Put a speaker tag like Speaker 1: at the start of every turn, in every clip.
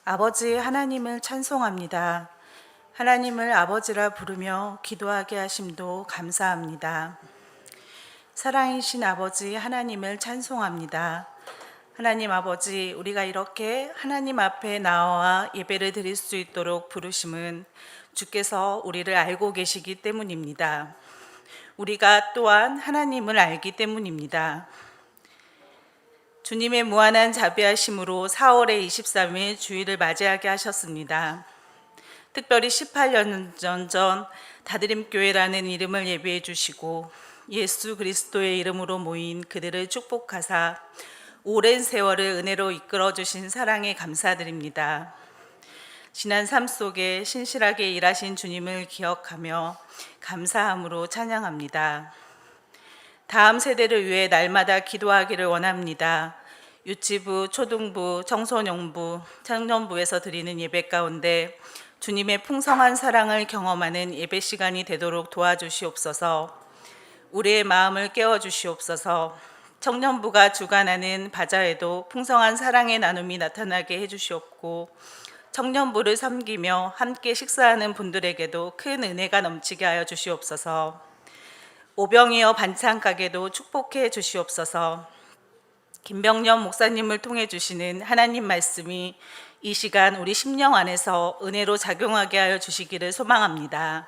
Speaker 1: 아버지 하나님을 찬송합니다. 하나님을 아버지라 부르며 기도하게 하심도 감사합니다. 사랑이신 아버지 하나님을 찬송합니다. 하나님 아버지, 우리가 이렇게 하나님 앞에 나와 예배를 드릴 수 있도록 부르심은 주께서 우리를 알고 계시기 때문입니다. 우리가 또한 하나님을 알기 때문입니다. 주님의 무한한 자비하심으로 4월의 23일 주일을 맞이하게 하셨습니다. 특별히 18년 전 다드림교회라는 이름을 예비해 주시고 예수 그리스도의 이름으로 모인 그들을 축복하사 오랜 세월을 은혜로 이끌어 주신 사랑에 감사드립니다. 지난 삶 속에 신실하게 일하신 주님을 기억하며 감사함으로 찬양합니다. 다음 세대를 위해 날마다 기도하기를 원합니다. 유치부, 초등부, 청소년부, 청년부에서 드리는 예배 가운데 주님의 풍성한 사랑을 경험하는 예배 시간이 되도록 도와주시옵소서. 우리의 마음을 깨워주시옵소서. 청년부가 주관하는 바자회도 풍성한 사랑의 나눔이 나타나게 해주시옵고, 청년부를 섬기며 함께 식사하는 분들에게도 큰 은혜가 넘치게 하여 주시옵소서. 오병이어 반찬 가게도 축복해 주시옵소서. 김병년 목사님을 통해 주시는 하나님 말씀이 이 시간 우리 심령 안에서 은혜로 작용하게 하여 주시기를 소망합니다.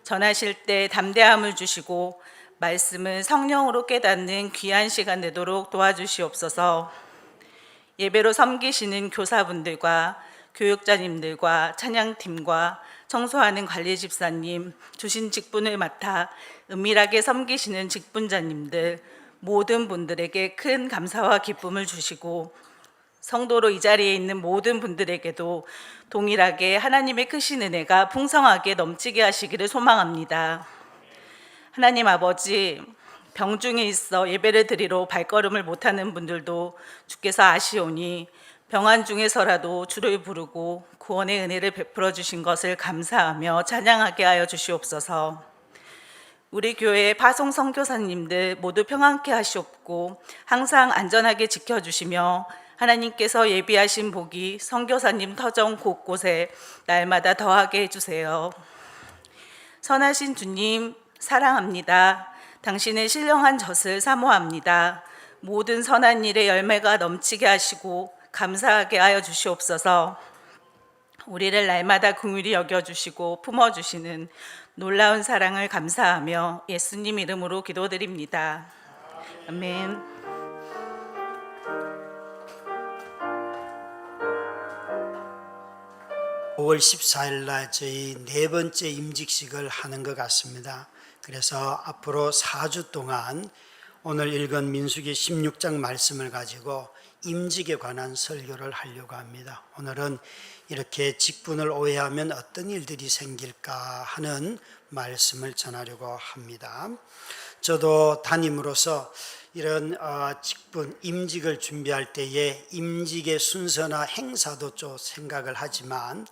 Speaker 1: 전하실 때 담대함을 주시고 말씀을 성령으로 깨닫는 귀한 시간 되도록 도와주시옵소서. 예배로 섬기시는 교사분들과 교육자님들과 찬양팀과 청소하는 관리 집사님, 주신 직분을 맡아 은밀하게 섬기시는 직분자님들 모든 분들에게 큰 감사와 기쁨을 주시고, 성도로 이 자리에 있는 모든 분들에게도 동일하게 하나님의 크신 은혜가 풍성하게 넘치게 하시기를 소망합니다. 하나님 아버지, 병중에 있어 예배를 드리러 발걸음을 못하는 분들도 주께서 아시오니 병환 중에서라도 주를 부르고 구원의 은혜를 베풀어 주신 것을 감사하며 찬양하게 하여 주시옵소서. 우리 교회의 파송 선교사님들 모두 평안케 하시옵고 항상 안전하게 지켜주시며 하나님께서 예비하신 복이 선교사님 터전 곳곳에 날마다 더하게 해주세요. 선하신 주님 사랑합니다. 당신의 신령한 젖을 사모합니다. 모든 선한 일에 열매가 넘치게 하시고 감사하게 하여 주시옵소서. 우리를 날마다 긍휼히 여겨주시고 품어주시는 놀라운 사랑을 감사하며 예수님 이름으로 기도드립니다. 아멘.
Speaker 2: 5월 14일 날 저희 네 번째 임직식을 하는 것 같습니다. 그래서 앞으로 4주 동안 오늘 읽은 민수기 16장 말씀을 가지고 임직에 관한 설교를 하려고 합니다. 오늘은 이렇게 직분을 오해하면 어떤 일들이 생길까 하는 말씀을 전하려고 합니다. 저도 담임으로서 이런 직분, 임직을 준비할 때에 임직의 순서나 행사도 좀 생각을 하지만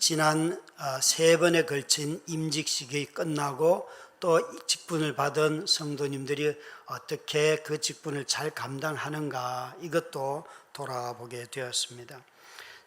Speaker 2: 지난 3번에 걸친 임직식이 끝나고 또 직분을 받은 성도님들이 어떻게 그 직분을 잘 감당하는가 이것도 돌아보게 되었습니다.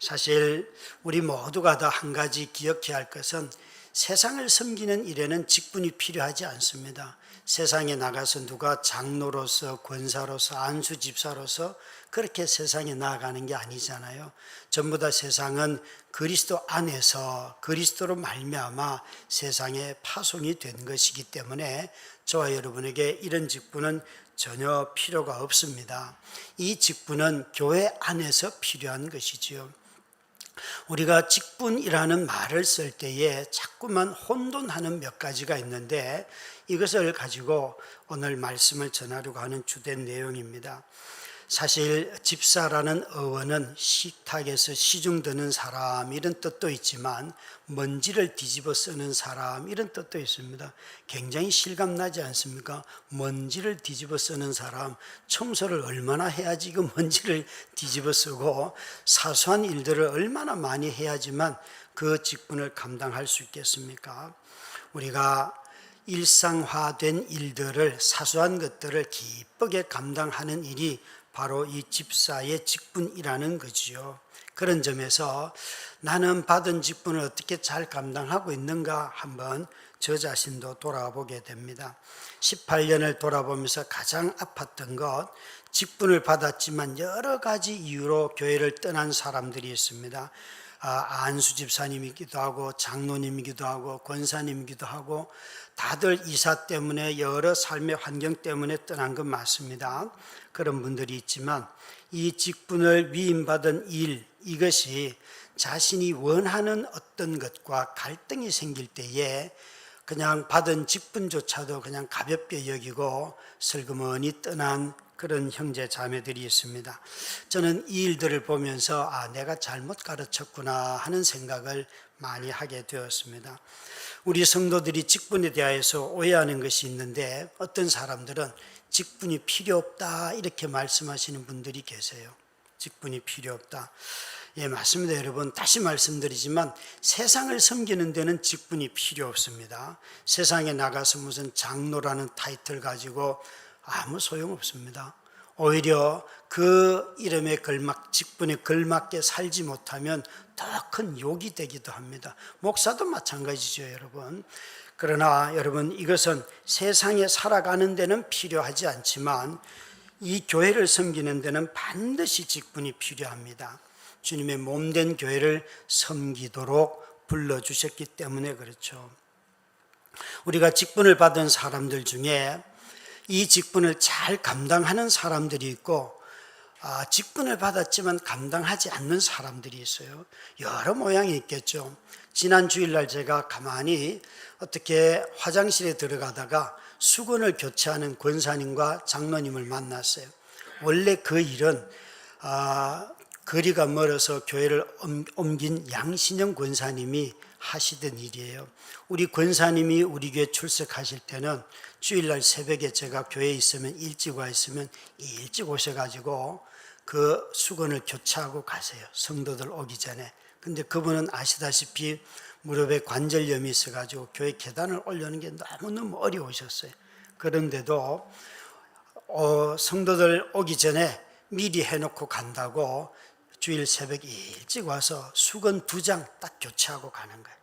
Speaker 2: 사실 우리 모두가 다 한 가지 기억해야 할 것은 세상을 섬기는 일에는 직분이 필요하지 않습니다. 세상에 나가서 누가 장로로서 권사로서 안수집사로서 그렇게 세상에 나아가는 게 아니잖아요. 전부 다 세상은 그리스도 안에서 그리스도로 말미암아 세상에 파송이 된 것이기 때문에 저와 여러분에게 이런 직분은 전혀 필요가 없습니다. 이 직분은 교회 안에서 필요한 것이지요. 우리가 직분이라는 말을 쓸 때에 자꾸만 혼돈하는 몇 가지가 있는데 이것을 가지고 오늘 말씀을 전하려고 하는 주된 내용입니다. 사실 집사라는 어원은 식탁에서 시중 드는 사람 이런 뜻도 있지만 먼지를 뒤집어 쓰는 사람 이런 뜻도 있습니다. 굉장히 실감나지 않습니까? 먼지를 뒤집어 쓰는 사람, 청소를 얼마나 해야지 그 먼지를 뒤집어 쓰고 사소한 일들을 얼마나 많이 해야지만 그 직분을 감당할 수 있겠습니까? 우리가 일상화된 일들을, 사소한 것들을 기쁘게 감당하는 일이 바로 이 집사의 직분이라는 거지요. 그런 점에서 나는 받은 직분을 어떻게 잘 감당하고 있는가 한번 저 자신도 돌아보게 됩니다. 18년을 돌아보면서 가장 아팠던 것, 직분을 받았지만 여러 가지 이유로 교회를 떠난 사람들이 있습니다. 안수 집사님이기도 하고 장로님이기도 하고 권사님이기도 하고 다들 이사 때문에 여러 삶의 환경 때문에 떠난 건 맞습니다. 그런 분들이 있지만 이 직분을 위임받은 일, 이것이 자신이 원하는 어떤 것과 갈등이 생길 때에 그냥 받은 직분조차도 그냥 가볍게 여기고 슬그머니 떠난 그런 형제 자매들이 있습니다. 저는 이 일들을 보면서 내가 잘못 가르쳤구나 하는 생각을 많이 하게 되었습니다. 우리 성도들이 직분에 대해서 오해하는 것이 있는데 어떤 사람들은 직분이 필요 없다 이렇게 말씀하시는 분들이 계세요. 직분이 필요 없다. 예, 맞습니다. 여러분, 다시 말씀드리지만 세상을 섬기는 데는 직분이 필요 없습니다. 세상에 나가서 무슨 장로라는 타이틀 가지고 아무 소용없습니다. 오히려 그 이름에 직분에 걸맞게 살지 못하면 더 큰 욕이 되기도 합니다. 목사도 마찬가지죠, 여러분. 그러나 여러분, 이것은 세상에 살아가는 데는 필요하지 않지만 이 교회를 섬기는 데는 반드시 직분이 필요합니다. 주님의 몸된 교회를 섬기도록 불러주셨기 때문에 그렇죠. 우리가 직분을 받은 사람들 중에 이 직분을 잘 감당하는 사람들이 있고 직분을 받았지만 감당하지 않는 사람들이 있어요. 여러 모양이 있겠죠. 지난 주일날 제가 가만히 어떻게 화장실에 들어가다가 수건을 교체하는 권사님과 장로님을 만났어요. 원래 그 일은 거리가 멀어서 교회를 옮긴 양신영 권사님이 하시던 일이에요. 우리 권사님이 우리 교회 출석하실 때는 주일날 새벽에 제가 교회에 있으면 일찍 와 있으면 일찍 오셔가지고 그 수건을 교체하고 가세요. 성도들 오기 전에. 근데 그분은 아시다시피 무릎에 관절염이 있어가지고 교회 계단을 올려는 게 너무너무 어려우셨어요. 그런데도 성도들 오기 전에 미리 해놓고 간다고 주일 새벽 일찍 와서 수건 2장 딱 교체하고 가는 거예요.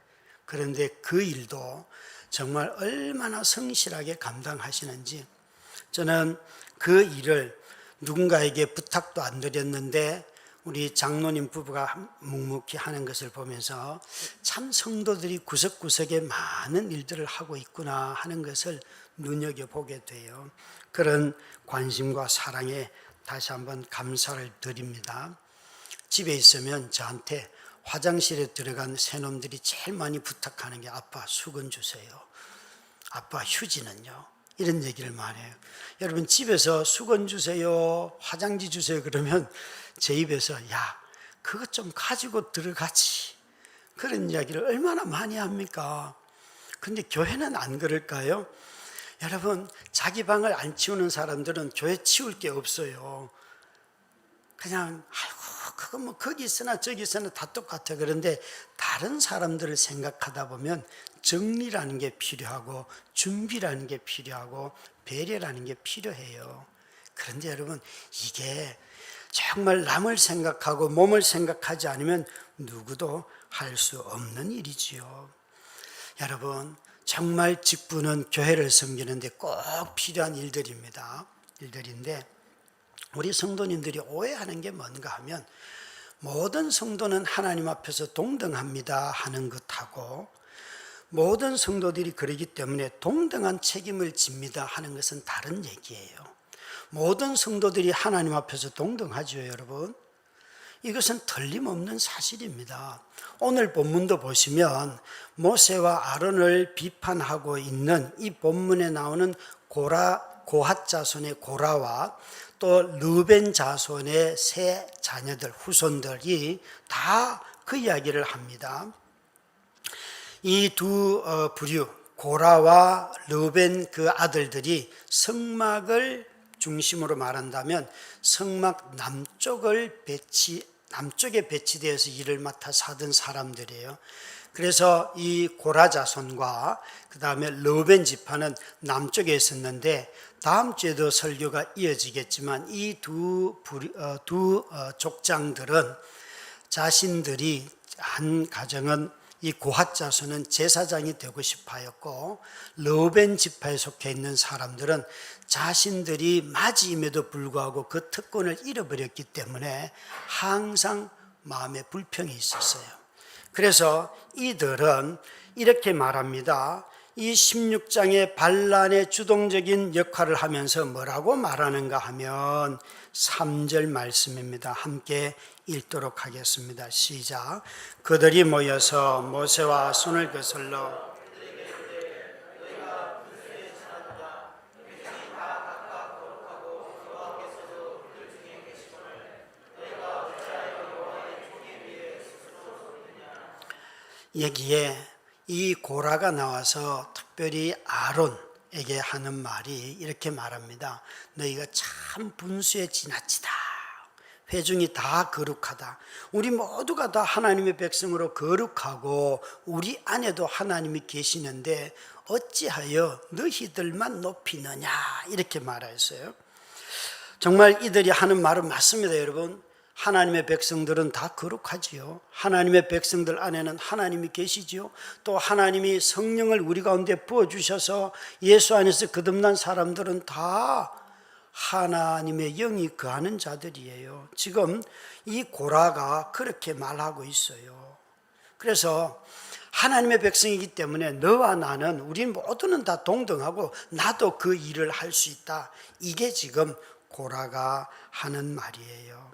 Speaker 2: 그런데 그 일도 정말 얼마나 성실하게 감당하시는지, 저는 그 일을 누군가에게 부탁도 안 드렸는데 우리 장로님 부부가 묵묵히 하는 것을 보면서 참 성도들이 구석구석에 많은 일들을 하고 있구나 하는 것을 눈여겨보게 돼요. 그런 관심과 사랑에 다시 한번 감사를 드립니다. 집에 있으면 저한테 화장실에 들어간 새놈들이 제일 많이 부탁하는 게 아빠 수건 주세요. 아빠 휴지는요. 이런 얘기를 많이 해요. 여러분, 집에서 수건 주세요, 화장지 주세요 그러면 제 입에서 야, 그것 좀 가지고 들어가지, 그런 이야기를 얼마나 많이 합니까? 근데 교회는 안 그럴까요? 여러분, 자기 방을 안 치우는 사람들은 교회 치울 게 없어요. 그냥 그거 뭐 거기 있으나 저기 있으나 다 똑같아. 그런데 다른 사람들을 생각하다 보면 정리라는 게 필요하고 준비라는 게 필요하고 배려라는 게 필요해요. 그런데 여러분, 이게 정말 남을 생각하고 몸을 생각하지 않으면 누구도 할 수 없는 일이지요. 여러분, 정말 직분은 교회를 섬기는데 꼭 필요한 일들인데 우리 성도님들이 오해하는 게 뭔가 하면 모든 성도는 하나님 앞에서 동등합니다 하는 것하고 모든 성도들이 그러기 때문에 동등한 책임을 집니다 하는 것은 다른 얘기예요. 모든 성도들이 하나님 앞에서 동등하죠, 여러분. 이것은 틀림없는 사실입니다. 오늘 본문도 보시면 모세와 아론을 비판하고 있는 이 본문에 나오는 고핫 자손의 고라와 또 르벤 자손의 세 자녀들, 후손들이 다 그 이야기를 합니다. 이 두 부류, 고라와 르벤 그 아들들이 성막을 중심으로 말한다면 성막 남쪽에 배치되어서 일을 맡아 사던 사람들이에요. 그래서 이 고라 자손과 그 다음에 르벤 지파는 남쪽에 있었는데 다음 주에도 설교가 이어지겠지만 이 두 족장들은 자신들이 한 가정은 이 고핫 자손은 제사장이 되고 싶어 하였고, 르우벤 지파에 속해 있는 사람들은 자신들이 맞이임에도 불구하고 그 특권을 잃어버렸기 때문에 항상 마음에 불평이 있었어요. 그래서 이들은 이렇게 말합니다. 이 16장의 반란의 주동적인 역할을 하면서 뭐라고 말하는가 하면 3절 말씀입니다. 함께 읽도록 하겠습니다. 시작. 그들이 모여서 모세와 손을 거슬러 여기에 이 고라가 나와서 특별히 아론에게 하는 말이 이렇게 말합니다. 너희가 참 분수에 지나치다. 회중이 다 거룩하다. 우리 모두가 다 하나님의 백성으로 거룩하고 우리 안에도 하나님이 계시는데 어찌하여 너희들만 높이느냐, 이렇게 말했어요. 정말 이들이 하는 말은 맞습니다, 여러분. 하나님의 백성들은 다 거룩하지요. 하나님의 백성들 안에는 하나님이 계시지요. 또 하나님이 성령을 우리 가운데 부어주셔서 예수 안에서 거듭난 사람들은 다 하나님의 영이 거하는 자들이에요. 지금 이 고라가 그렇게 말하고 있어요. 그래서 하나님의 백성이기 때문에 너와 나는, 우리 모두는 다 동등하고 나도 그 일을 할 수 있다. 이게 지금 고라가 하는 말이에요.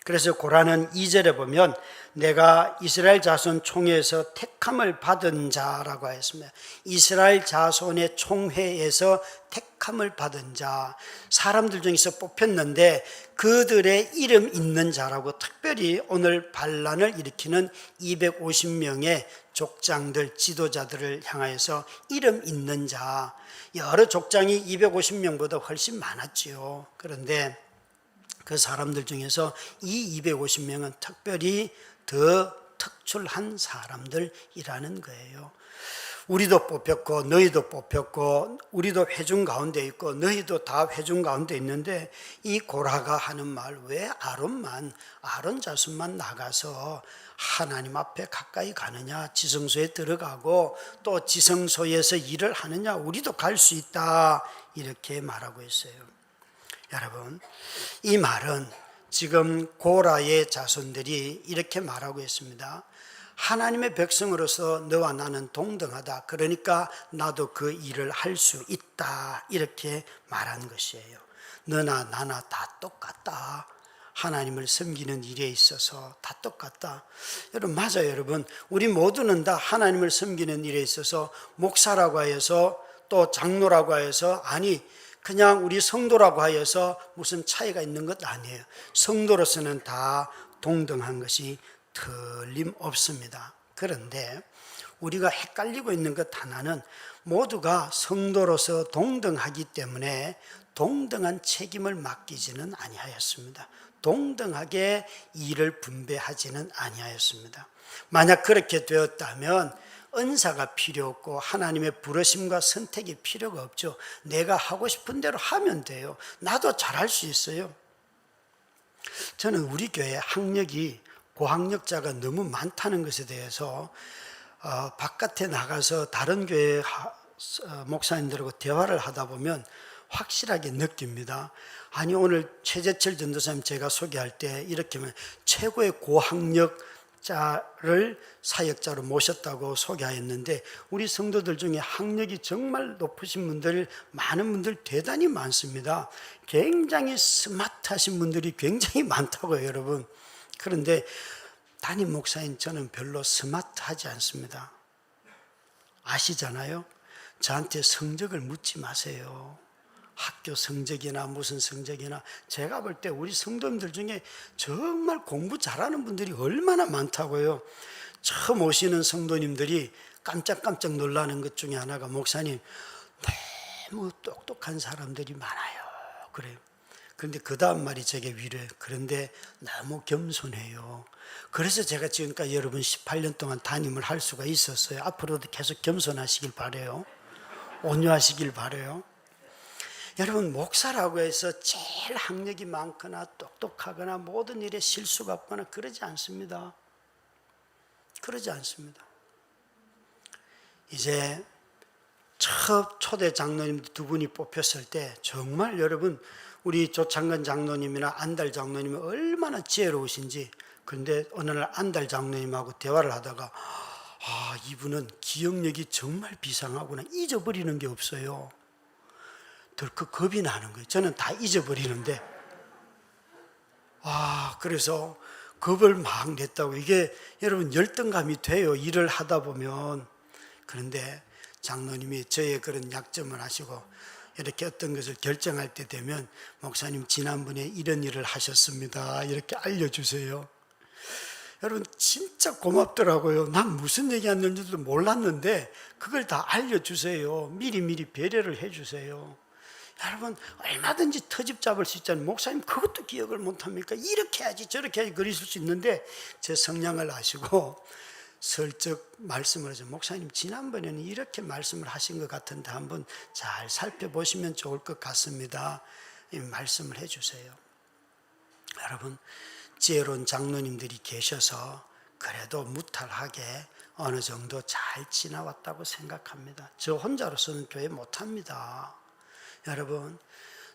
Speaker 2: 그래서 고라는 2절에 보면 내가 이스라엘 자손 총회에서 택함을 받은 자라고 했습니다. 이스라엘 자손의 총회에서 택함을 받은 자, 사람들 중에서 뽑혔는데 그들의 이름 있는 자라고, 특별히 오늘 반란을 일으키는 250명의 족장들, 지도자들을 향하여서 이름 있는 자, 여러 족장이 250명보다 훨씬 많았지요. 그런데 그 사람들 중에서 이 250명은 특별히 더 특출한 사람들이라는 거예요. 우리도 뽑혔고 너희도 뽑혔고 우리도 회중 가운데 있고 너희도 다 회중 가운데 있는데, 이 고라가 하는 말, 왜 아론 자손만 나가서 하나님 앞에 가까이 가느냐, 지성소에 들어가고 또 지성소에서 일을 하느냐, 우리도 갈 수 있다, 이렇게 말하고 있어요. 여러분, 이 말은 지금 고라의 자손들이 이렇게 말하고 있습니다. 하나님의 백성으로서 너와 나는 동등하다. 그러니까 나도 그 일을 할 수 있다. 이렇게 말한 것이에요. 너나 나나 다 똑같다. 하나님을 섬기는 일에 있어서 다 똑같다. 여러분, 맞아요, 여러분. 우리 모두는 다 하나님을 섬기는 일에 있어서 목사라고 하여서 또 장로라고 하여서, 아니 그냥 우리 성도라고 하여서 무슨 차이가 있는 것 아니에요. 성도로서는 다 동등한 것이 틀림없습니다. 그런데 우리가 헷갈리고 있는 것 하나는, 모두가 성도로서 동등하기 때문에 동등한 책임을 맡기지는 아니하였습니다. 동등하게 일을 분배하지는 아니하였습니다. 만약 그렇게 되었다면 은사가 필요 없고 하나님의 부르심과 선택이 필요가 없죠. 내가 하고 싶은 대로 하면 돼요. 나도 잘할 수 있어요. 저는 우리 교회 학력이, 고학력자가 너무 많다는 것에 대해서 바깥에 나가서 다른 교회 목사님들하고 대화를 하다 보면 확실하게 느낍니다. 아니, 오늘 최재철 전도사님 제가 소개할 때 이렇게 하면 최고의 고학력자를 사역자로 모셨다고 소개하였는데, 우리 성도들 중에 학력이 정말 높으신 분들, 많은 분들 대단히 많습니다. 굉장히 스마트하신 분들이 굉장히 많다고요, 여러분. 그런데 담임 목사인 저는 별로 스마트하지 않습니다. 아시잖아요? 저한테 성적을 묻지 마세요. 학교 성적이나 무슨 성적이나. 제가 볼 때 우리 성도님들 중에 정말 공부 잘하는 분들이 얼마나 많다고요. 처음 오시는 성도님들이 깜짝깜짝 놀라는 것 중에 하나가, 목사님 너무 똑똑한 사람들이 많아요, 그래요. 그런데 그 다음 말이 제게 위로해요. 그런데 너무 겸손해요. 그래서 제가 지금까지 여러분 18년 동안 담임을 할 수가 있었어요. 앞으로도 계속 겸손하시길 바라요. 온유하시길 바라요. 여러분, 목사라고 해서 제일 학력이 많거나 똑똑하거나 모든 일에 실수가 없거나 그러지 않습니다. 그러지 않습니다. 이제 첫 초대 장로님 두 분이 뽑혔을 때 정말 여러분, 우리 조창근 장로님이나 안달 장로님이 얼마나 지혜로우신지. 그런데 어느 날 안달 장로님하고 대화를 하다가 이분은 기억력이 정말 비상하구나. 잊어버리는 게 없어요. 덜컥 겁이 나는 거예요. 저는 다 잊어버리는데 그래서 겁을 막 냈다고. 이게 여러분 열등감이 돼요, 일을 하다 보면. 그런데 장로님이 저의 그런 약점을 아시고 이렇게 어떤 것을 결정할 때 되면 목사님 지난번에 이런 일을 하셨습니다, 이렇게 알려주세요. 여러분 진짜 고맙더라고요. 난 무슨 얘기했는지도 몰랐는데 그걸 다 알려주세요. 미리미리 배려를 해주세요. 여러분 얼마든지 터집 잡을 수 있잖아요. 목사님 그것도 기억을 못합니까? 이렇게 해야지 저렇게 해야지 그러실 수 있는데 제 성향을 아시고 슬쩍 말씀을 하죠. 목사님 지난번에는 이렇게 말씀을 하신 것 같은데 한번 잘 살펴보시면 좋을 것 같습니다, 말씀을 해주세요. 여러분 지혜로운 장로님들이 계셔서 그래도 무탈하게 어느 정도 잘 지나왔다고 생각합니다. 저 혼자로서는 교회 못합니다. 여러분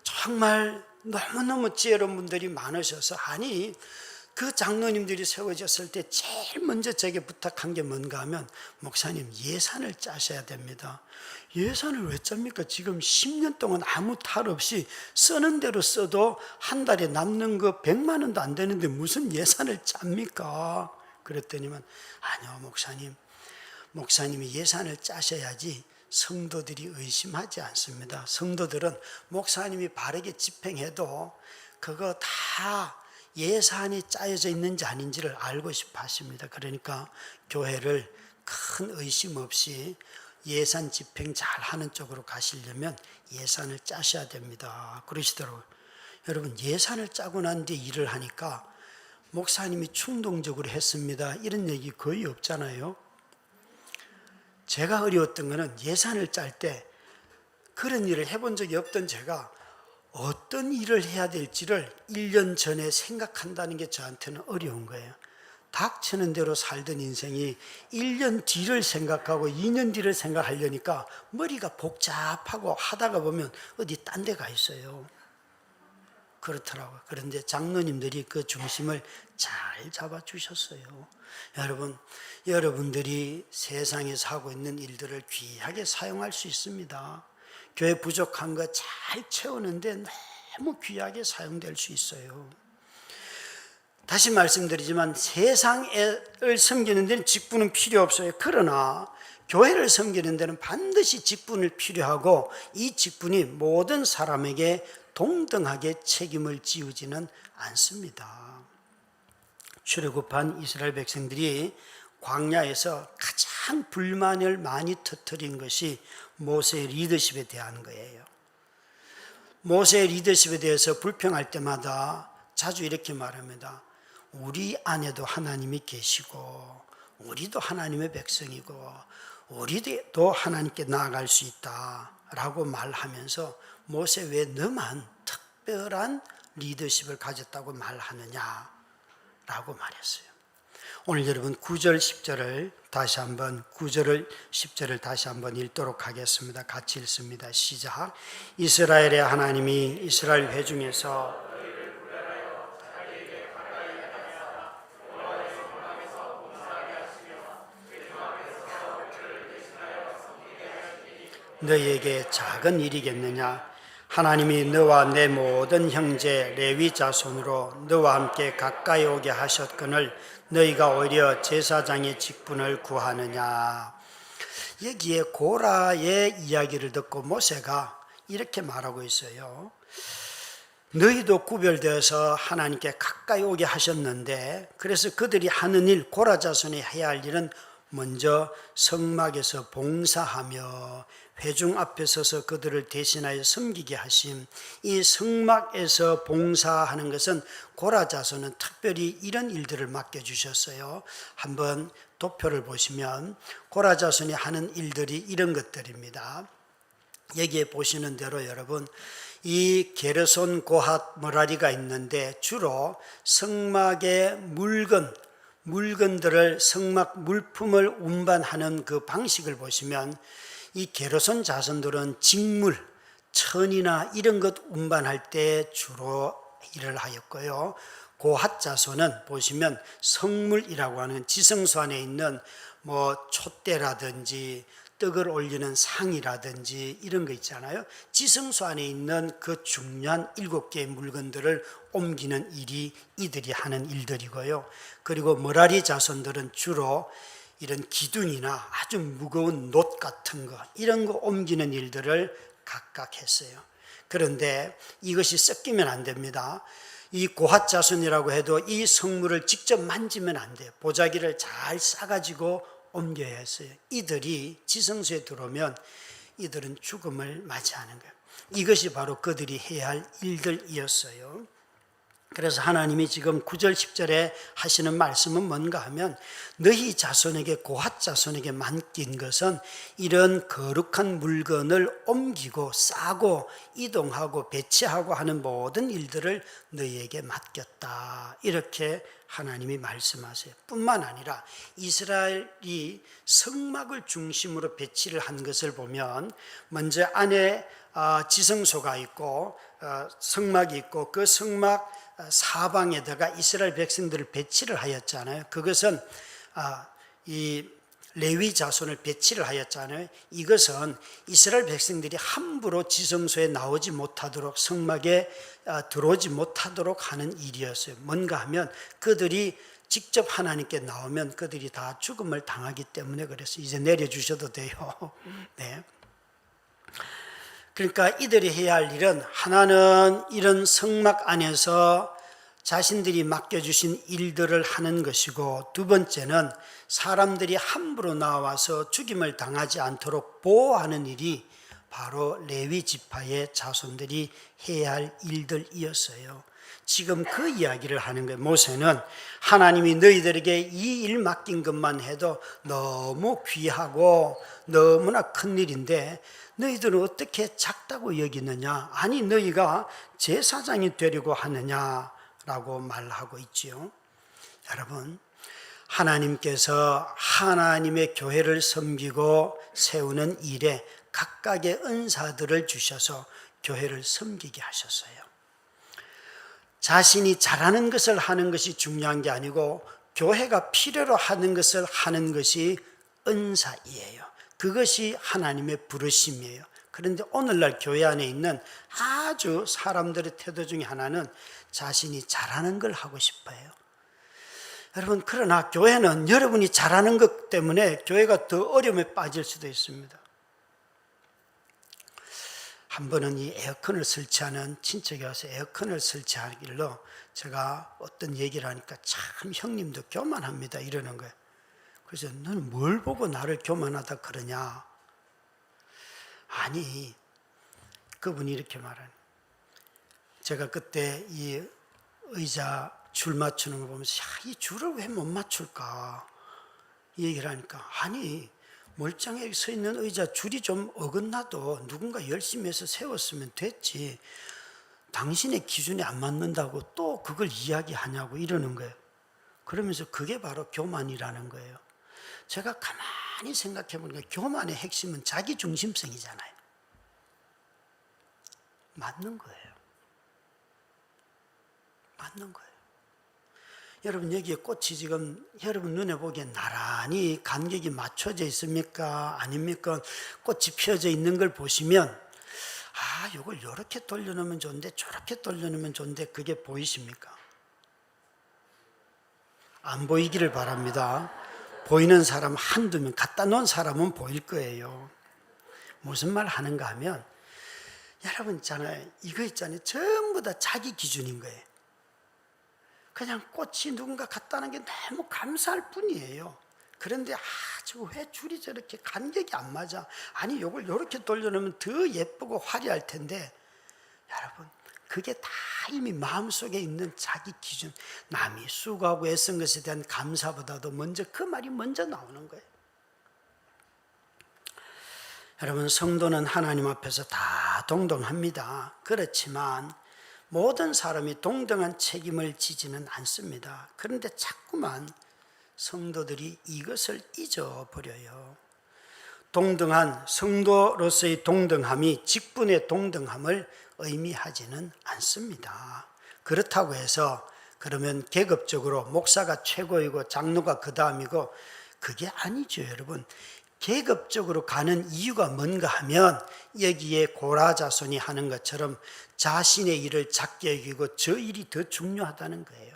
Speaker 2: 정말 너무너무 지혜로운 분들이 많으셔서, 아니 그 장로님들이 세워졌을 때 제일 먼저 제게 부탁한 게 뭔가 하면, 목사님 예산을 짜셔야 됩니다. 예산을 왜 짭니까? 지금 10년 동안 아무 탈 없이 쓰는 대로 써도 한 달에 남는 거 100만 원도 안 되는데 무슨 예산을 짭니까? 그랬더니만 아니요 목사님이 예산을 짜셔야지 성도들이 의심하지 않습니다. 성도들은 목사님이 바르게 집행해도 그거 다 예산이 짜여져 있는지 아닌지를 알고 싶어 하십니다. 그러니까 교회를 큰 의심 없이 예산 집행 잘 하는 쪽으로 가시려면 예산을 짜셔야 됩니다, 그러시더라고요. 여러분 예산을 짜고 난 뒤에 일을 하니까 목사님이 충동적으로 했습니다 이런 얘기 거의 없잖아요. 제가 어려웠던 거는 예산을 짤 때 그런 일을 해본 적이 없던 제가 어떤 일을 해야 될지를 1년 전에 생각한다는 게 저한테는 어려운 거예요. 닥치는 대로 살던 인생이 1년 뒤를 생각하고 2년 뒤를 생각하려니까 머리가 복잡하고 하다가 보면 어디 딴 데 가 있어요. 그렇더라고요. 그런데 장로님들이 그 중심을 잘 잡아주셨어요. 여러분들이 세상에서 하고 있는 일들을 귀하게 사용할 수 있습니다. 교회 부족한 거 잘 채우는데 너무 귀하게 사용될 수 있어요. 다시 말씀드리지만 세상을 섬기는 데는 직분은 필요 없어요. 그러나 교회를 섬기는 데는 반드시 직분을 필요하고 이 직분이 모든 사람에게 동등하게 책임을 지우지는 않습니다. 출애굽한 이스라엘 백성들이 광야에서 가장 불만을 많이 터뜨린 것이 모세의 리더십에 대한 거예요. 모세의 리더십에 대해서 불평할 때마다 자주 이렇게 말합니다. 우리 안에도 하나님이 계시고 우리도 하나님의 백성이고 우리도 하나님께 나아갈 수 있다라고 말하면서 모세 왜 너만 특별한 리더십을 가졌다고 말하느냐라고 말했어요. 오늘 여러분 9절 10절을 다시 한번 9절을 10절을 다시 한번 읽도록 하겠습니다. 같이 읽습니다. 시작. 이스라엘의 하나님이 이스라엘 회중에서 너희에게 작은 일이겠느냐? 하나님이 너와 내 모든 형제 레위 자손으로 너와 함께 가까이 오게 하셨거늘 너희가 오히려 제사장의 직분을 구하느냐? 여기에 고라의 이야기를 듣고 모세가 이렇게 말하고 있어요. 너희도 구별되어서 하나님께 가까이 오게 하셨는데, 그래서 그들이 하는 일, 고라 자손이 해야 할 일은 먼저 성막에서 봉사하며 회중 앞에 서서 그들을 대신하여 섬기게 하심. 이 성막에서 봉사하는 것은 고라 자손은 특별히 이런 일들을 맡겨주셨어요. 한번 도표를 보시면 고라 자손이 하는 일들이 이런 것들입니다. 여기에 보시는 대로 여러분, 이 게르손, 고핫, 머라리가 있는데 주로 성막의 물건들을 성막 물품을 운반하는 그 방식을 보시면 이 게르손 자손들은 직물, 천이나 이런 것 운반할 때 주로 일을 하였고요. 고핫 자손은 보시면 성물이라고 하는 지성소 안에 있는 뭐 촛대라든지 떡을 올리는 상이라든지 이런 거 있잖아요. 지성소 안에 있는 그 중요한 7개의 물건들을 옮기는 일이 이들이 하는 일들이고요. 그리고 머라리 자손들은 주로 이런 기둥이나 아주 무거운 놋 같은 거 이런 거 옮기는 일들을 각각 했어요. 그런데 이것이 섞이면 안 됩니다. 이 고핫 자손이라고 해도 이 성물을 직접 만지면 안 돼요. 보자기를 잘 싸가지고 옮겨야 했어요. 이들이 지성소에 들어오면 이들은 죽음을 맞이하는 거예요. 이것이 바로 그들이 해야 할 일들이었어요. 그래서 하나님이 지금 9절 10절에 하시는 말씀은 뭔가 하면 너희 자손에게 고핫 자손에게 맡긴 것은 이런 거룩한 물건을 옮기고 싸고 이동하고 배치하고 하는 모든 일들을 너희에게 맡겼다. 이렇게 하나님이 말씀하세요. 뿐만 아니라 이스라엘이 성막을 중심으로 배치를 한 것을 보면 먼저 안에 지성소가 있고 성막이 있고 그 성막 사방에다가 이스라엘 백성들을 배치를 하였잖아요. 그것은 이 레위 자손을 배치를 하였잖아요. 이것은 이스라엘 백성들이 함부로 지성소에 나오지 못하도록 성막에 들어오지 못하도록 하는 일이었어요. 뭔가 하면 그들이 직접 하나님께 나오면 그들이 다 죽음을 당하기 때문에 그래서 이제 내려주셔도 돼요. 네. 그러니까 이들이 해야 할 일은 하나는 이런 성막 안에서 자신들이 맡겨주신 일들을 하는 것이고 두 번째는 사람들이 함부로 나와서 죽임을 당하지 않도록 보호하는 일이 바로 레위 지파의 자손들이 해야 할 일들이었어요. 지금 그 이야기를 하는 거예요. 모세는 하나님이 너희들에게 이 일 맡긴 것만 해도 너무 귀하고 너무나 큰 일인데 너희들은 어떻게 작다고 여기느냐? 아니 너희가 제사장이 되려고 하느냐라고 말하고 있지요. 여러분, 하나님께서 하나님의 교회를 섬기고 세우는 일에 각각의 은사들을 주셔서 교회를 섬기게 하셨어요. 자신이 잘하는 것을 하는 것이 중요한 게 아니고 교회가 필요로 하는 것을 하는 것이 은사이에요. 그것이 하나님의 부르심이에요. 그런데 오늘날 교회 안에 있는 아주 사람들의 태도 중에 하나는 자신이 잘하는 걸 하고 싶어요. 여러분, 그러나 교회는 여러분이 잘하는 것 때문에 교회가 더 어려움에 빠질 수도 있습니다. 한 번은 이 에어컨을 설치하는 친척이 와서 에어컨을 설치하길로 제가 어떤 얘기를 하니까 참 형님도 교만합니다 이러는 거예요. 그래서 너는 뭘 보고 나를 교만하다 그러냐? 아니, 그분이 이렇게 말하는, 제가 그때 이 의자 줄 맞추는 거 보면서 이 줄을 왜 못 맞출까? 이 얘기를 하니까 아니 멀쩡하게 서 있는 의자 줄이 좀 어긋나도 누군가 열심히 해서 세웠으면 됐지. 당신의 기준에 안 맞는다고 또 그걸 이야기하냐고 이러는 거예요. 그러면서 그게 바로 교만이라는 거예요. 제가 가만히 생각해 보니까 교만의 핵심은 자기 중심성이잖아요. 맞는 거예요. 맞는 거예요. 여러분 여기에 꽃이 지금 여러분 눈에 보기엔 나란히 간격이 맞춰져 있습니까? 아닙니까? 꽃이 피어져 있는 걸 보시면 이걸 이렇게 돌려놓으면 좋은데 저렇게 돌려놓으면 좋은데 그게 보이십니까? 안 보이기를 바랍니다. 보이는 사람 한두 명, 갖다 놓은 사람은 보일 거예요. 무슨 말 하는가 하면 여러분 있잖아요. 이거 있잖아요. 전부 다 자기 기준인 거예요. 그냥 꽃이 누군가 갖다 놓은 게 너무 감사할 뿐이에요. 그런데 왜 줄이 저렇게 간격이 안 맞아? 아니 이걸 이렇게 돌려놓으면 더 예쁘고 화려할 텐데 여러분 그게 다 이미 마음속에 있는 자기 기준, 남이 수고하고 애쓴 것에 대한 감사보다도 먼저 그 말이 먼저 나오는 거예요. 여러분, 성도는 하나님 앞에서 다 동등합니다. 그렇지만 모든 사람이 동등한 책임을 지지는 않습니다. 그런데 자꾸만 성도들이 이것을 잊어버려요. 동등한 성도로서의 동등함이 직분의 동등함을 의미하지는 않습니다. 그렇다고 해서 그러면 계급적으로 목사가 최고이고 장로가 그 다음이고, 그게 아니죠, 여러분. 계급적으로 가는 이유가 뭔가 하면 여기에 고라 자손이 하는 것처럼 자신의 일을 작게 여기고 저 일이 더 중요하다는 거예요.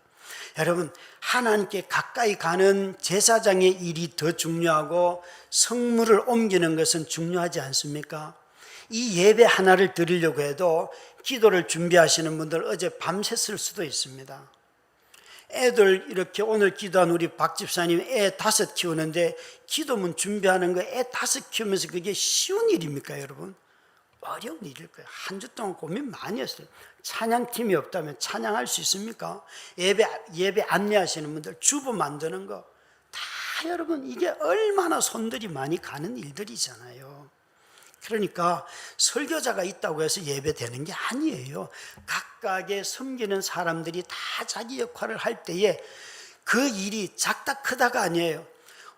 Speaker 2: 여러분, 하나님께 가까이 가는 제사장의 일이 더 중요하고 성물을 옮기는 것은 중요하지 않습니까? 이 예배 하나를 드리려고 해도 기도를 준비하시는 분들 어제 밤샜을 수도 있습니다. 애들 이렇게 오늘 기도한 우리 박 집사님 애 5 키우는데 기도문 준비하는 거 애 5 키우면서 그게 쉬운 일입니까, 여러분? 어려운 일일 거예요. 한 주 동안 고민 많이 했어요. 찬양팀이 없다면 찬양할 수 있습니까? 예배 안내하시는 분들 주보 만드는 거 다, 여러분, 이게 얼마나 손들이 많이 가는 일들이잖아요. 그러니까 설교자가 있다고 해서 예배되는 게 아니에요. 각각의 섬기는 사람들이 다 자기 역할을 할 때에 그 일이 작다 크다가 아니에요.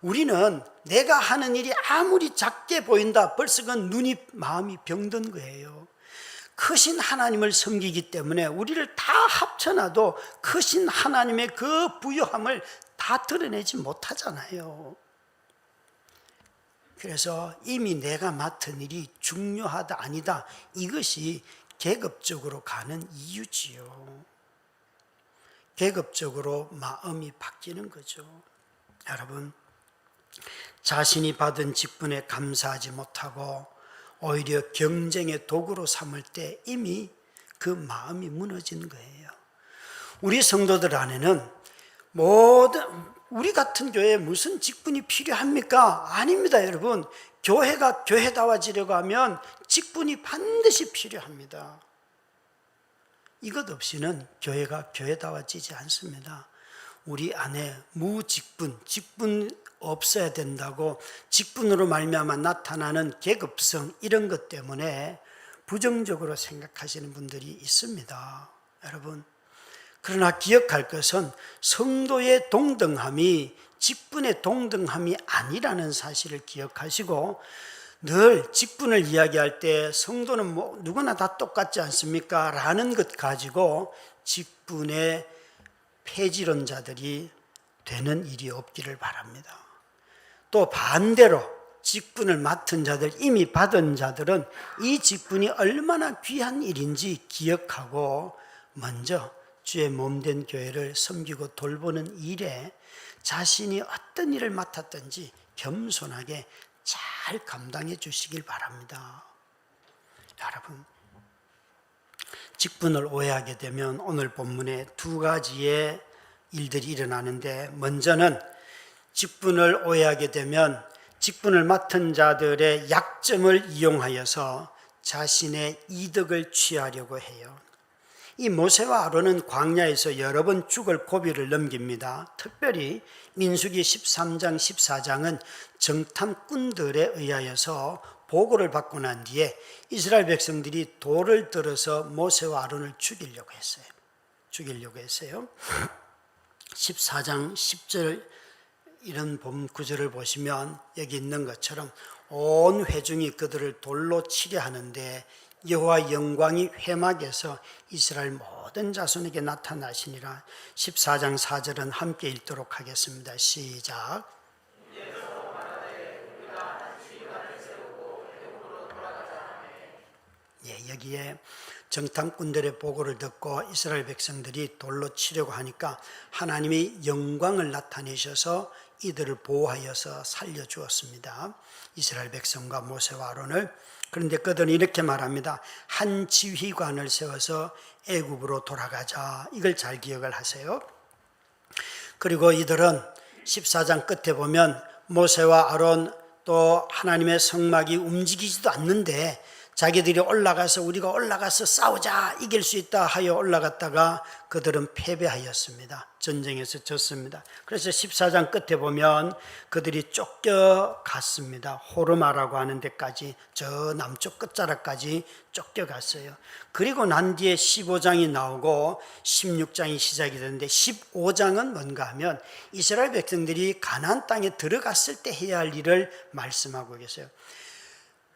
Speaker 2: 우리는 내가 하는 일이 아무리 작게 보인다, 벌써 그건 마음이 병든 거예요. 크신 하나님을 섬기기 때문에 우리를 다 합쳐놔도 크신 하나님의 그 부요함을 다 드러내지 못하잖아요. 그래서 이미 내가 맡은 일이 중요하다 아니다, 이것이 계급적으로 가는 이유지요. 계급적으로 마음이 바뀌는 거죠. 여러분, 자신이 받은 직분에 감사하지 못하고 오히려 경쟁의 도구로 삼을 때 이미 그 마음이 무너진 거예요. 우리 성도들 안에는 우리 같은 교회에 무슨 직분이 필요합니까? 아닙니다, 여러분. 교회가 교회다워지려고 하면 직분이 반드시 필요합니다. 이것 없이는 교회가 교회다워지지 않습니다. 우리 안에 직분 없어야 된다고, 직분으로 말미암아 나타나는 계급성, 이런 것 때문에 부정적으로 생각하시는 분들이 있습니다, 여러분. 그러나 기억할 것은 성도의 동등함이 직분의 동등함이 아니라는 사실을 기억하시고, 늘 직분을 이야기할 때 성도는 누구나 다 똑같지 않습니까? 라는 것 가지고 직분의 폐지론자들이 되는 일이 없기를 바랍니다. 또 반대로 직분을 맡은 자들, 이미 받은 자들은 이 직분이 얼마나 귀한 일인지 기억하고 먼저 주의 몸된 교회를 섬기고 돌보는 일에 자신이 어떤 일을 맡았든지 겸손하게 잘 감당해 주시길 바랍니다. 여러분, 직분을 오해하게 되면 오늘 본문에 2가지의 일들이 일어나는데, 먼저는 직분을 오해하게 되면 직분을 맡은 자들의 약점을 이용하여서 자신의 이득을 취하려고 해요. 이 모세와 아론은 광야에서 여러 번 죽을 고비를 넘깁니다. 특별히 민수기 13장 14장은 정탐꾼들에 의하여서 보고를 받고 난 뒤에 이스라엘 백성들이 돌을 들어서 모세와 아론을 죽이려고 했어요. 14장 10절 이런 본 구절을 보시면 여기 있는 것처럼 온 회중이 그들을 돌로 치려 하는데 여호와 영광이 회막에서 이스라엘 모든 자손에게 나타나시니라. 14장 4절은 함께 읽도록 하겠습니다. 시작. 여기에 정탐꾼들의 보고를 듣고 이스라엘 백성들이 돌로 치려고 하니까 하나님이 영광을 나타내셔서 이들을 보호하여서 살려주었습니다. 이스라엘 백성과 모세와 아론을. 그런데 그들은 이렇게 말합니다. 한 지휘관을 세워서 애굽으로 돌아가자. 이걸 잘 기억을 하세요. 그리고 이들은 14장 끝에 보면 모세와 아론 또 하나님의 성막이 움직이지도 않는데 자기들이 올라가서 우리가 올라가서 싸우자 이길 수 있다 하여 올라갔다가 그들은 패배하였습니다. 전쟁에서 졌습니다. 그래서 14장 끝에 보면 그들이 쫓겨갔습니다. 호르마라고 하는 데까지, 저 남쪽 끝자락까지 쫓겨갔어요. 그리고 난 뒤에 15장이 나오고 16장이 시작이 되는데 15장은 뭔가 하면 이스라엘 백성들이 가나안 땅에 들어갔을 때 해야 할 일을 말씀하고 계세요.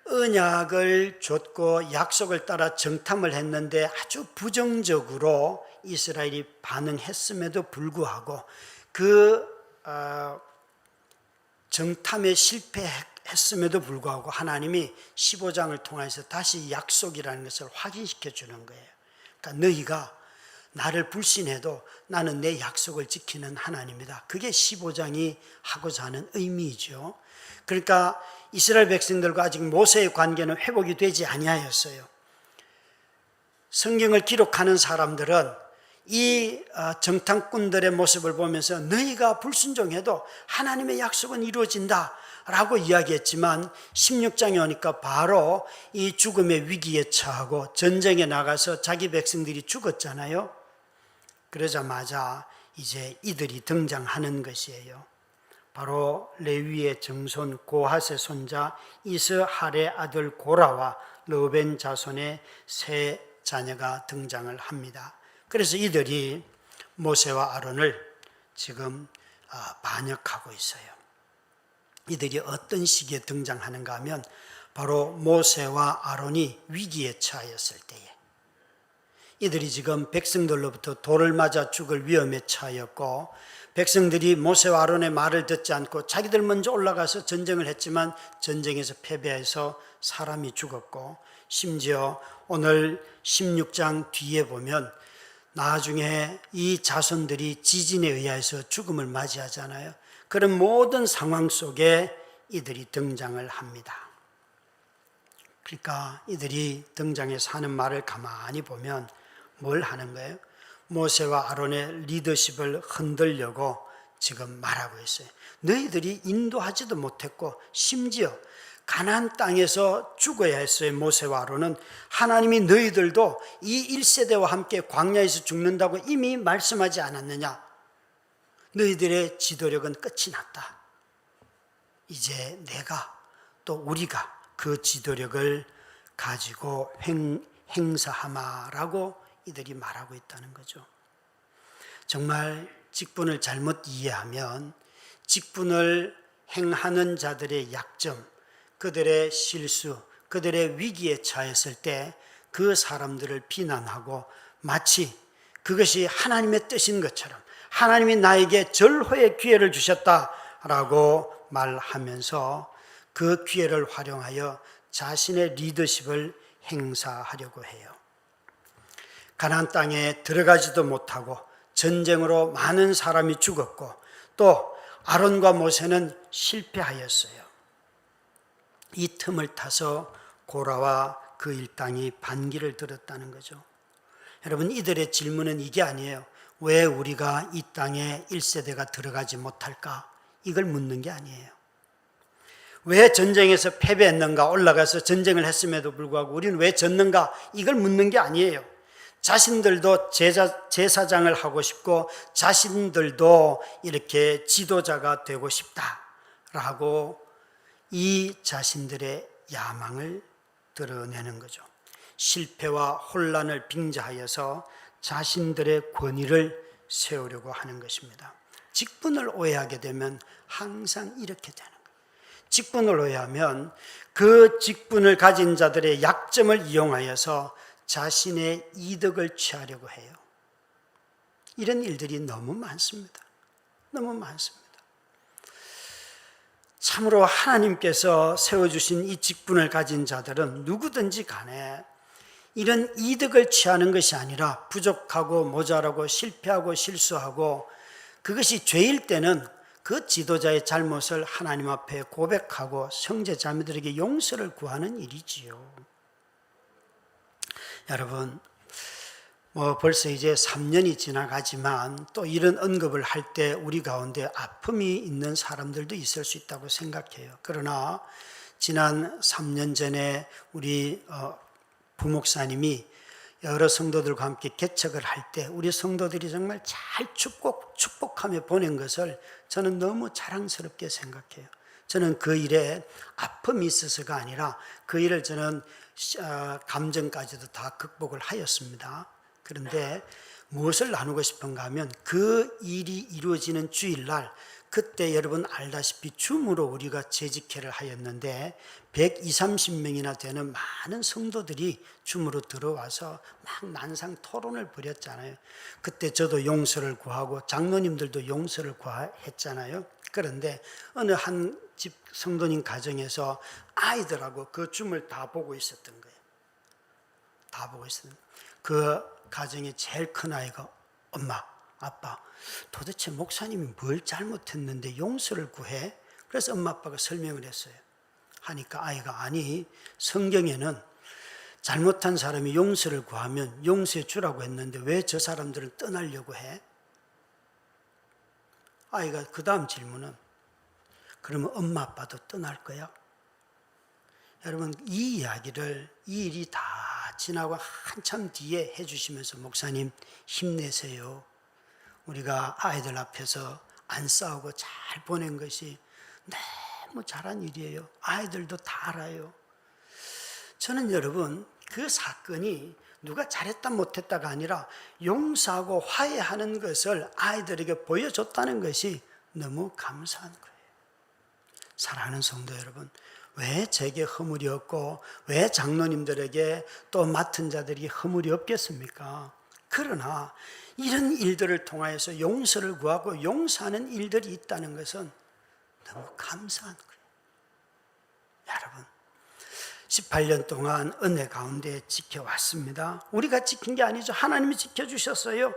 Speaker 2: 언약을 줬고 약속을 따라 정탐을 했는데 아주 부정적으로 이스라엘이 반응했음에도 불구하고 그 정탐에 실패했음에도 불구하고 하나님이 15장을 통해서 다시 약속이라는 것을 확인시켜 주는 거예요. 그러니까 너희가 나를 불신해도 나는 내 약속을 지키는 하나님이다. 그게 15장이 하고자 하는 의미이죠. 그러니까 이스라엘 백성들과 아직 모세의 관계는 회복이 되지 아니하였어요. 성경을 기록하는 사람들은 이 정탐꾼들의 모습을 보면서 너희가 불순종해도 하나님의 약속은 이루어진다 라고 이야기했지만 16장에 오니까 바로 이 죽음의 위기에 처하고 전쟁에 나가서 자기 백성들이 죽었잖아요. 그러자마자 이제 이들이 등장하는 것이에요. 바로 레위의 정손 고핫의 손자 이스할의 아들 고라와 르벤 자손의 세 자녀가 등장을 합니다. 그래서 이들이 모세와 아론을 지금 반역하고 있어요. 이들이 어떤 시기에 등장하는가 하면 바로 모세와 아론이 위기에 처하였을 때에 이들이 지금 백성들로부터 돌을 맞아 죽을 위험에 처하였고 백성들이 모세와 아론의 말을 듣지 않고 자기들 먼저 올라가서 전쟁을 했지만 전쟁에서 패배해서 사람이 죽었고 심지어 오늘 16장 뒤에 보면 나중에 이 자손들이 지진에 의해서 죽음을 맞이하잖아요. 그런 모든 상황 속에 이들이 등장을 합니다. 그러니까 이들이 등장해서 하는 말을 가만히 보면 뭘 하는 거예요? 모세와 아론의 리더십을 흔들려고 지금 말하고 있어요. 너희들이 인도하지도 못했고 심지어 가나안 땅에서 죽어야 했어요. 모세와 아론은 하나님이 너희들도 이 1세대와 함께 광야에서 죽는다고 이미 말씀하지 않았느냐? 너희들의 지도력은 끝이 났다. 이제 내가 또 우리가 그 지도력을 가지고 행사하마라고 이들이 말하고 있다는 거죠. 정말 직분을 잘못 이해하면 직분을 행하는 자들의 약점, 그들의 실수, 그들의 위기에 처했을 때 그 사람들을 비난하고 마치 그것이 하나님의 뜻인 것처럼 하나님이 나에게 절호의 기회를 주셨다라고 말하면서 그 기회를 활용하여 자신의 리더십을 행사하려고 해요. 가나안 땅에 들어가지도 못하고 전쟁으로 많은 사람이 죽었고 또 아론과 모세는 실패하였어요. 이 틈을 타서 고라와 그 일당이 반기를 들었다는 거죠. 여러분, 이들의 질문은 이게 아니에요. 왜 우리가 이 땅에 1세대가 들어가지 못할까? 이걸 묻는 게 아니에요. 왜 전쟁에서 패배했는가? 올라가서 전쟁을 했음에도 불구하고 우리는 왜 졌는가? 이걸 묻는 게 아니에요. 자신들도 제사장을 하고 싶고 자신들도 이렇게 지도자가 되고 싶다라고 이 자신들의 야망을 드러내는 거죠. 실패와 혼란을 빙자하여서 자신들의 권위를 세우려고 하는 것입니다. 직분을 오해하게 되면 항상 이렇게 되는 거예요. 직분을 오해하면 그 직분을 가진 자들의 약점을 이용하여서 자신의 이득을 취하려고 해요. 이런 일들이 너무 많습니다. 너무 많습니다. 참으로 하나님께서 세워주신 이 직분을 가진 자들은 누구든지 간에 이런 이득을 취하는 것이 아니라 부족하고 모자라고 실패하고 실수하고 그것이 죄일 때는 그 지도자의 잘못을 하나님 앞에 고백하고 형제 자매들에게 용서를 구하는 일이지요. 여러분, 벌써 이제 3년이 지나가지만 또 이런 언급을 할 때 우리 가운데 아픔이 있는 사람들도 있을 수 있다고 생각해요. 그러나 지난 3년 전에 우리 부목사님이 여러 성도들과 함께 개척을 할 때 우리 성도들이 정말 잘 축복하며 보낸 것을 저는 너무 자랑스럽게 생각해요. 저는 그 일에 아픔이 있어서가 아니라 그 일을 저는 감정까지도 다 극복을 하였습니다. 그런데 무엇을 나누고 싶은가 하면 그 일이 이루어지는 주일날, 그때 여러분 알다시피 줌으로 우리가 재직회를 하였는데 120~130명이나 되는 많은 성도들이 줌으로 들어와서 막 난상 토론을 벌였잖아요. 그때 저도 용서를 구하고 장로님들도 용서를 구했잖아요. 그런데 어느 한 집 성도님 가정에서 아이들하고 그 줌을 다 보고 있었던 거예요. 다 보고 있었던 그 가정의 제일 큰 아이가 엄마, 아빠, 도대체 목사님이 뭘 잘못했는데 용서를 구해? 그래서 엄마 아빠가 설명을 했어요. 하니까 아이가 아니, 성경에는 잘못한 사람이 용서를 구하면 용서해 주라고 했는데 왜 저 사람들을 떠나려고 해? 아이가 그 다음 질문은 그러면 엄마 아빠도 떠날 거야? 여러분 이 이야기를, 이 일이 다 지나고 한참 뒤에 해주시면서 목사님 힘내세요. 우리가 아이들 앞에서 안 싸우고 잘 보낸 것이 너무 잘한 일이에요. 아이들도 다 알아요. 저는 여러분 그 사건이 누가 잘했다 못했다가 아니라 용서하고 화해하는 것을 아이들에게 보여줬다는 것이 너무 감사한 거예요. 사랑하는 성도 여러분, 왜 제게 허물이 없고 왜 장로님들에게 또 맡은 자들이 허물이 없겠습니까? 그러나 이런 일들을 통하여서 용서를 구하고 용서하는 일들이 있다는 것은 너무 감사한 거예요. 여러분 18년 동안 은혜 가운데 지켜왔습니다. 우리가 지킨 게 아니죠. 하나님이 지켜주셨어요.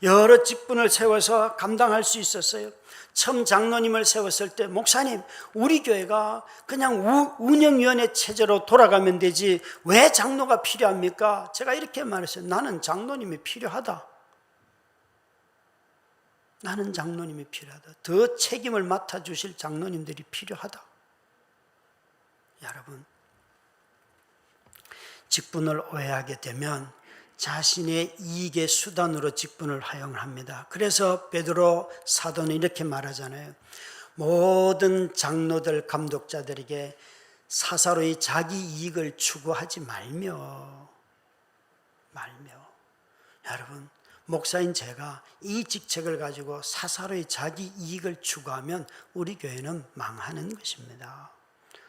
Speaker 2: 여러 직분을 세워서 감당할 수 있었어요. 처음 장로님을 세웠을 때 목사님 우리 교회가 그냥 운영위원회 체제로 돌아가면 되지 왜 장로가 필요합니까? 제가 이렇게 말했어요. 나는 장로님이 필요하다. 나는 장로님이 필요하다. 더 책임을 맡아주실 장로님들이 필요하다. 여러분 직분을 오해하게 되면 자신의 이익의 수단으로 직분을 활용합니다. 그래서 베드로 사도는 이렇게 말하잖아요. 모든 장로들, 감독자들에게 사사로이 자기 이익을 추구하지 말며. 여러분 목사인 제가 이 직책을 가지고 사사로이 자기 이익을 추구하면 우리 교회는 망하는 것입니다.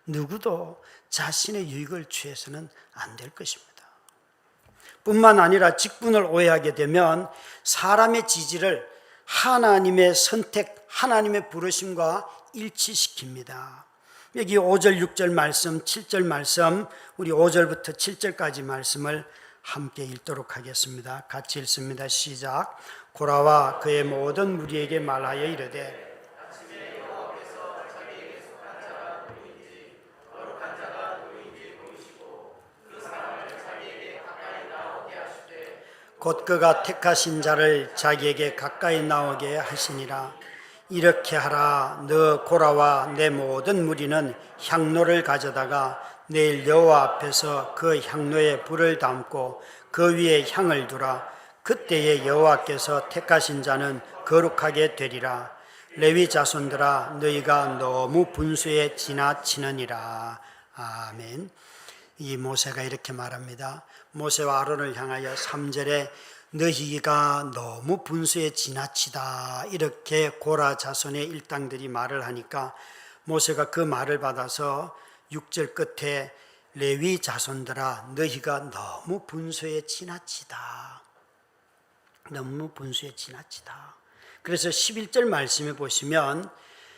Speaker 2: 누구도 자신의 유익을 취해서는 안 될 것입니다. 뿐만 아니라 직분을 오해하게 되면 사람의 지지를 하나님의 선택, 하나님의 부르심과 일치시킵니다. 여기 5절, 6절 말씀, 7절 말씀, 우리 5절부터 7절까지 말씀을 함께 읽도록 하겠습니다. 같이 읽습니다. 시작. 고라와 그의 모든 무리에게 말하여 이르되 곧 그가 택하신 자를 자기에게 가까이 나오게 하시니라. 이렇게 하라. 너 고라와 내 모든 무리는 향로를 가져다가 내일 여호와 앞에서 그 향로에 불을 담고 그 위에 향을 두라. 그때에 여호와께서 택하신 자는 거룩하게 되리라. 레위 자손들아 너희가 너무 분수에 지나치느니라. 아멘. 이 모세가 이렇게 말합니다. 모세와 아론을 향하여 3절에 너희가 너무 분수에 지나치다 이렇게 고라 자손의 일당들이 말을 하니까 모세가 그 말을 받아서 6절 끝에 레위 자손들아 너희가 너무 분수에 지나치다. 너무 분수에 지나치다. 그래서 11절 말씀에 보시면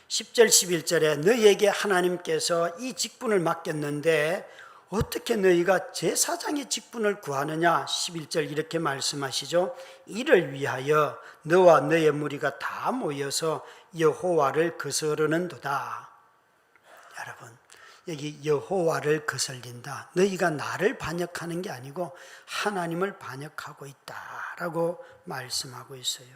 Speaker 2: 10절 11절에 너희에게 하나님께서 이 직분을 맡겼는데 어떻게 너희가 제사장의 직분을 구하느냐? 11절 이렇게 말씀하시죠. 이를 위하여 너와 너의 무리가 다 모여서 여호와를 거스르는도다. 여러분 여기 여호와를 거슬린다. 너희가 나를 반역하는 게 아니고 하나님을 반역하고 있다라고 말씀하고 있어요.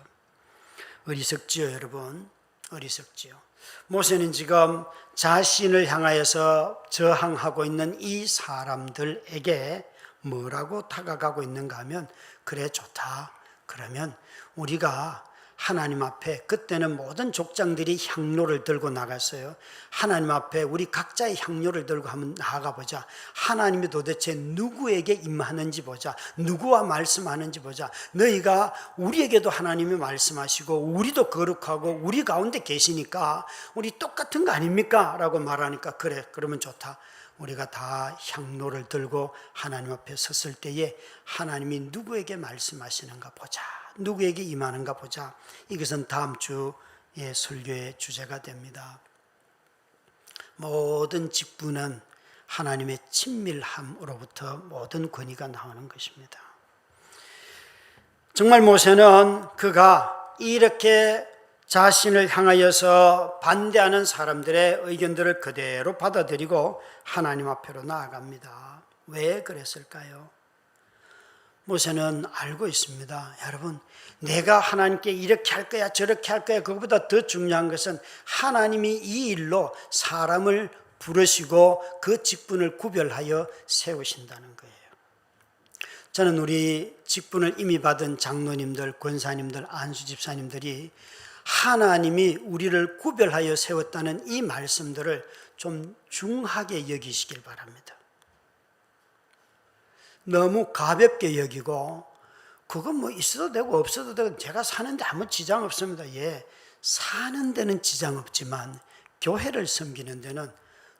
Speaker 2: 어리석지요 여러분. 어리석지요. 모세는 지금 자신을 향하여서 저항하고 있는 이 사람들에게 뭐라고 다가가고 있는가 하면 그래 좋다. 그러면 우리가 하나님 앞에 그때는 모든 족장들이 향로를 들고 나갔어요. 하나님 앞에 우리 각자의 향로를 들고 한번 나아가 보자. 하나님이 도대체 누구에게 임하는지 보자. 누구와 말씀하는지 보자. 너희가 우리에게도 하나님이 말씀하시고 우리도 거룩하고 우리 가운데 계시니까 우리 똑같은 거 아닙니까? 라고 말하니까 그래 그러면 좋다. 우리가 다 향로를 들고 하나님 앞에 섰을 때에 하나님이 누구에게 말씀하시는가 보자. 누구에게 임하는가 보자. 이것은 다음 주의 설교의 주제가 됩니다. 모든 직분은 하나님의 친밀함으로부터 모든 권위가 나오는 것입니다. 정말 모세는 그가 이렇게 자신을 향하여서 반대하는 사람들의 의견들을 그대로 받아들이고 하나님 앞으로 나아갑니다. 왜 그랬을까요? 모세는 알고 있습니다. 여러분, 내가 하나님께 이렇게 할 거야 저렇게 할 거야 그것보다 더 중요한 것은 하나님이 이 일로 사람을 부르시고 그 직분을 구별하여 세우신다는 거예요. 저는 우리 직분을 이미 받은 장로님들, 권사님들, 안수집사님들이 하나님이 우리를 구별하여 세웠다는 이 말씀들을 좀 중하게 여기시길 바랍니다. 너무 가볍게 여기고 그건 뭐 있어도 되고 없어도 되고 제가 사는데 아무 지장 없습니다. 예, 사는 데는 지장 없지만 교회를 섬기는 데는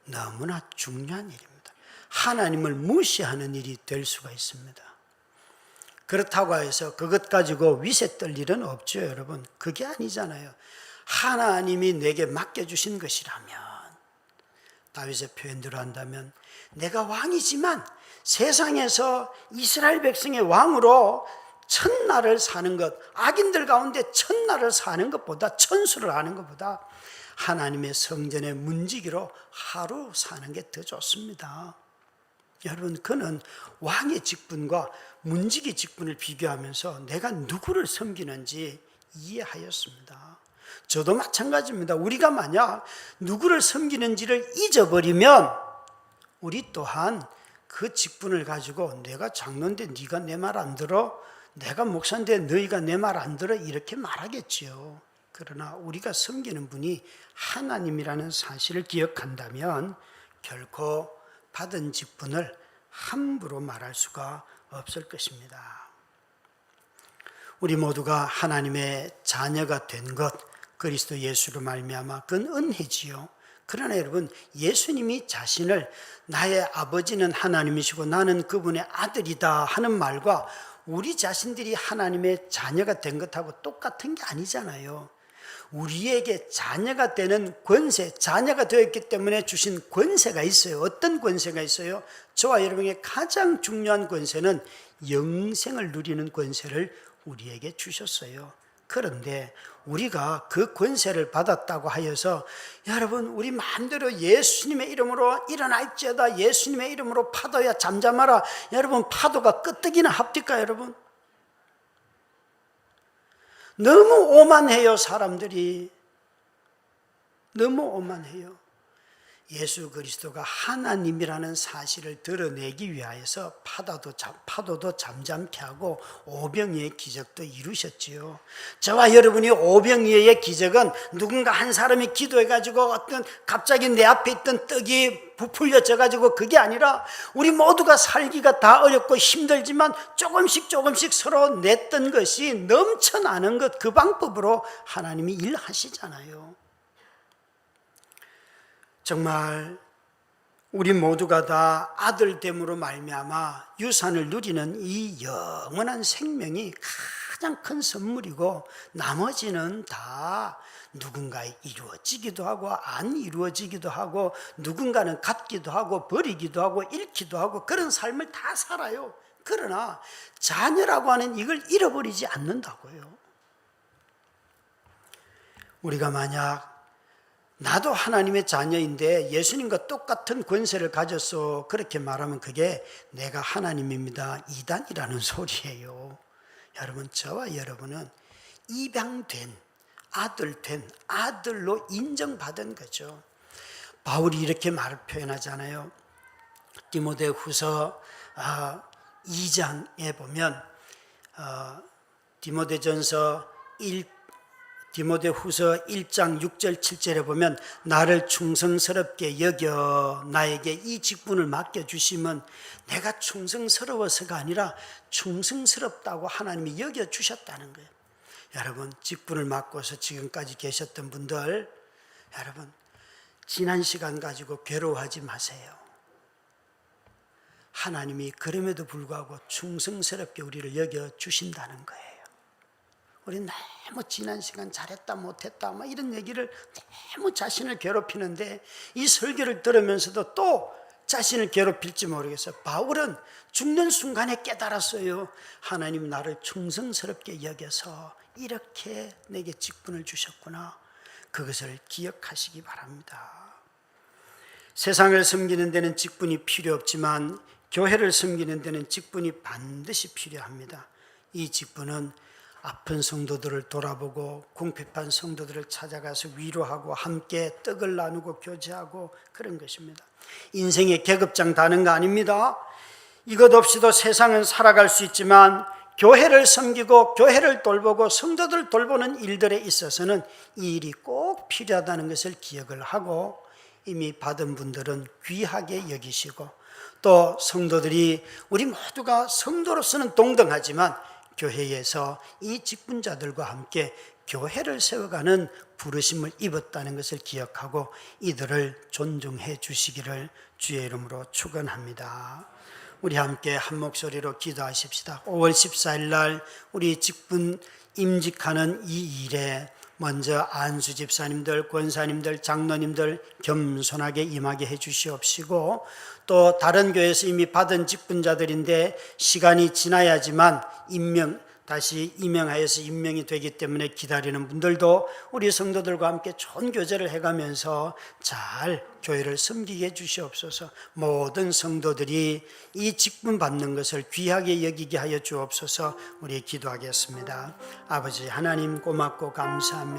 Speaker 2: 너무나 중요한 일입니다. 하나님을 무시하는 일이 될 수가 있습니다. 그렇다고 해서 그것 가지고 위세 떨 일은 없죠, 여러분. 그게 아니잖아요. 하나님이 내게 맡겨주신 것이라면, 다윗의 표현대로 한다면 내가 왕이지만 세상에서 이스라엘 백성의 왕으로 천날을 사는 것, 악인들 가운데 천날을 사는 것보다, 천수를 하는 것보다 하나님의 성전의 문지기로 하루 사는 게 더 좋습니다. 여러분, 그는 왕의 직분과 문지기 직분을 비교하면서 내가 누구를 섬기는지 이해하였습니다. 저도 마찬가지입니다. 우리가 만약 누구를 섬기는지를 잊어버리면 우리 또한 그 직분을 가지고 내가 장로인데 네가 내 말 안 들어? 내가 목사인데 너희가 내 말 안 들어? 이렇게 말하겠지요. 그러나 우리가 섬기는 분이 하나님이라는 사실을 기억한다면 결코 받은 직분을 함부로 말할 수가 없을 것입니다. 우리 모두가 하나님의 자녀가 된 것, 그리스도 예수로 말미암아 그건 은혜지요. 그러나 여러분, 예수님이 자신을 나의 아버지는 하나님이시고 나는 그분의 아들이다 하는 말과 우리 자신들이 하나님의 자녀가 된 것하고 똑같은 게 아니잖아요. 우리에게 자녀가 되는 권세, 자녀가 되었기 때문에 주신 권세가 있어요. 어떤 권세가 있어요? 저와 여러분에게 가장 중요한 권세는 영생을 누리는 권세를 우리에게 주셨어요. 그런데 우리가 그 권세를 받았다고 하여서 여러분, 우리 마음대로 예수님의 이름으로 일어날지어다, 예수님의 이름으로 파도야 잠잠하라. 여러분, 파도가 끄떡이나 합니까, 여러분? 너무 오만해요, 사람들이. 너무 오만해요. 예수 그리스도가 하나님이라는 사실을 드러내기 위하여서 파도도 잠잠케 하고 오병이의 기적도 이루셨지요. 저와 여러분이 오병이의 기적은 누군가 한 사람이 기도해가지고 어떤 갑자기 내 앞에 있던 떡이 부풀려져가지고 그게 아니라 우리 모두가 살기가 다 어렵고 힘들지만 조금씩 서로 냈던 것이 넘쳐나는 것, 그 방법으로 하나님이 일하시잖아요. 정말 우리 모두가 다 아들됨으로 말미암아 유산을 누리는 이 영원한 생명이 가장 큰 선물이고 나머지는 다 누군가에 이루어지기도 하고 안 이루어지기도 하고 누군가는 갖기도 하고 버리기도 하고 잃기도 하고 그런 삶을 다 살아요. 그러나 자녀라고 하는 이걸 잃어버리지 않는다고요. 우리가 만약 나도 하나님의 자녀인데 예수님과 똑같은 권세를 가졌어 그렇게 말하면 그게 내가 하나님입니다 이단이라는 소리예요. 여러분, 저와 여러분은 입양된 아들로 인정받은 거죠. 바울이 이렇게 말을 표현하잖아요. 디모데후서 2장에 보면 디모데후서 1장 6절 7절에 보면 나를 충성스럽게 여겨 나에게 이 직분을 맡겨주시면 내가 충성스러워서가 아니라 충성스럽다고 하나님이 여겨주셨다는 거예요. 여러분, 직분을 맡고서 지금까지 계셨던 분들, 여러분 지난 시간 가지고 괴로워하지 마세요. 하나님이 그럼에도 불구하고 충성스럽게 우리를 여겨주신다는 거예요. 우리 너무 지난 시간 잘했다 못했다 막 이런 얘기를 너무 자신을 괴롭히는데 이 설교를 들으면서도 또 자신을 괴롭힐지 모르겠어요. 바울은 죽는 순간에 깨달았어요. 하나님 나를 충성스럽게 여겨서 이렇게 내게 직분을 주셨구나. 그것을 기억하시기 바랍니다. 세상을 섬기는 데는 직분이 필요 없지만 교회를 섬기는 데는 직분이 반드시 필요합니다. 이 직분은 아픈 성도들을 돌아보고 궁핍한 성도들을 찾아가서 위로하고 함께 떡을 나누고 교제하고 그런 것입니다. 인생의 계급장 다는 거 아닙니다. 이것 없이도 세상은 살아갈 수 있지만 교회를 섬기고 교회를 돌보고 성도들 돌보는 일들에 있어서는 이 일이 꼭 필요하다는 것을 기억을 하고 이미 받은 분들은 귀하게 여기시고 또 성도들이 우리 모두가 성도로서는 동등하지만 교회에서 이 직분자들과 함께 교회를 세워가는 부르심을 입었다는 것을 기억하고 이들을 존중해 주시기를 주의 이름으로 축원합니다. 우리 함께 한 목소리로 기도하십시다. 5월 14일 날 우리 직분 임직하는 이 일에 먼저 안수 집사님들, 권사님들, 장로님들 겸손하게 임하게 해 주시옵시고 또 다른 교회에서 이미 받은 직분자들인데 시간이 지나야지만 다시 임명하여서 임명이 되기 때문에 기다리는 분들도 우리 성도들과 함께 좋은 교제를 해가면서 잘 교회를 섬기게 해 주시옵소서. 모든 성도들이 이 직분 받는 것을 귀하게 여기게 하여 주옵소서. 우리 기도하겠습니다. 아버지 하나님 고맙고 감사합니다.